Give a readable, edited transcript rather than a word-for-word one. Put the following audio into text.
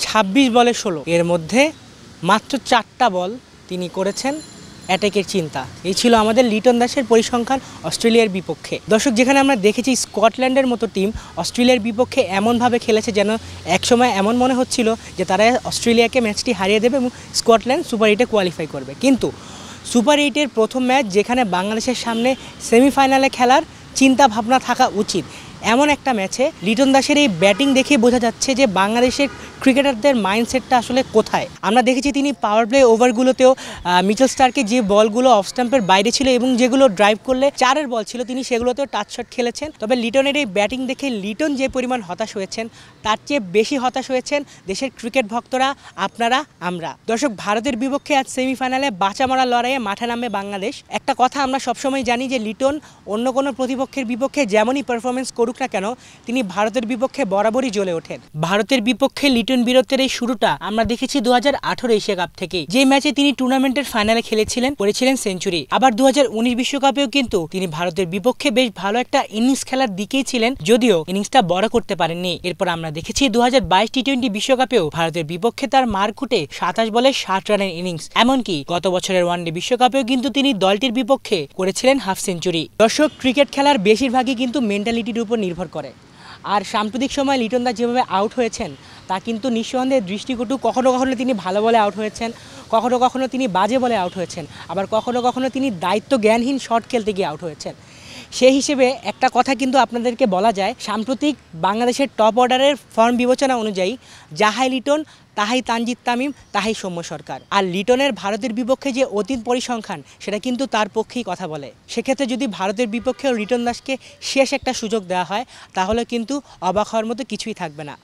26 বলে 16, এর মধ্যে মাত্র 4টা বল তিনি করেছেন অ্যাটাকের চিন্তা। এই ছিল আমাদের লিটন দাসের পরিসংখ্যান অস্ট্রেলিয়ার বিপক্ষে। দর্শক, যেখানে আমরা দেখেছি স্কটল্যান্ডের মতো টিম অস্ট্রেলিয়ার বিপক্ষে এমনভাবে খেলেছে যেন একসময় এমন মনে হচ্ছিল যে তারা অস্ট্রেলিয়াকে ম্যাচটি হারিয়ে দেবে এবং স্কটল্যান্ড সুপার 8-এ কোয়ালিফাই করবে। কিন্তু সুপার 8-এর প্রথম ম্যাচ, যেখানে বাংলাদেশের সামনে সেমিফাইনালে খেলার চিন্তা ভাবনা থাকা উচিত, এমন একটা ম্যাচে লিটন দাসের এই ব্যাটিং দেখে বোঝা যাচ্ছে যে বাংলাদেশের ক্রিকেটারদের মাইন্ডসেটটা আসলে কোথায়। আমরা দেখেছি তিনি পাওয়ার প্লে ওভারগুলোতেও মিচেল স্টার্কের যে বলগুলো অফ স্টাম্পের বাইরে ছিল এবং যেগুলো ড্রাইভ করলে 4-এর বল ছিল, তিনি সেগুলোতেও টাচ শট খেলেছেন। তবে লিটনের এই ব্যাটিং দেখে লিটন যে পরিমাণ হতাশ হয়েছেন, তার চেয়ে বেশি হতাশ হয়েছেন দেশের ক্রিকেট ভক্তরা, আপনারা, আমরা। দর্শক, ভারতের বিপক্ষে আজ সেমিফাইনালে বাঁচা মরা লড়াইয়ে মাঠে নামবে বাংলাদেশ। একটা কথা আমরা সবসময় জানি যে লিটন অন্য কোনো প্রতিপক্ষের বিপক্ষে যেমনই পারফরমেন্স করুক না কেন, তিনি ভারতের বিপক্ষে বরাবরই জ্বলে ওঠেন। ভারতের বিপক্ষে লিটন বীরত্বের এই শুরুটা আমরা দেখেছি 2018 এশিয়া কাপ থেকে, যে ম্যাচে তিনি টুর্নামেন্টের ফাইনালে খেলেছিলেন, করেছিলেন সেঞ্চুরি। আবার 2019 বিশ্বকাপেও কিন্তু তিনি ভারতের বিপক্ষে বেশ ভালো একটা ইনিংস খেলার দিকেই ছিলেন, যদিও ইনিংসটা বড় করতে পারেননি। এরপর আমরা দেখেছি 2022 টি-20 বিশ্বকাপেও ভারতের বিপক্ষে তার মারকুটে 27 বলে 60 রানের ইনিংস। এমনকি গত বছরের ওয়ানডে বিশ্বকাপেও কিন্তু তিনি দলটির বিপক্ষে করেছিলেন হাফ সেঞ্চুরি। দর্শক, ক্রিকেট খেলার বেশিরভাগই কিন্তু মেন্টালিটির উপর নির্ভর করে। আর সাম্প্রতিক সময় লিটন দাস যেভাবে আউট হয়েছেন তা কিন্তু নিঃসন্দেহে দৃষ্টিকটু। কখনো কখনো তিনি ভালো বলে আউট হয়েছেন, কখনো কখনো তিনি বাজে বলে আউট হয়েছেন, আবার কখনো কখনো তিনি দায়িত্ব জ্ঞানহীন শট খেলতে গিয়ে আউট হয়েছেন। সেই হিসেবে একটা কথা কিন্তু আপনাদেরকে বলা যায়, সাম্প্রতিক বাংলাদেশের টপ অর্ডারের ফর্ম বিবেচনা অনুযায়ী যাহাই লিটন, তাহাই তানজিদ তামিম, তাহাই সৌম্য সরকার। আর লিটনের ভারতের বিপক্ষে যে অতীত পরিসংখ্যান, সেটা কিন্তু তার পক্ষেই কথা বলে। সেক্ষেত্রে যদি ভারতের বিপক্ষে লিটন দাসকে শেষ একটা সুযোগ দেওয়া হয়, তাহলে কিন্তু অবাক হওয়ার মতো কিছুই থাকবে না।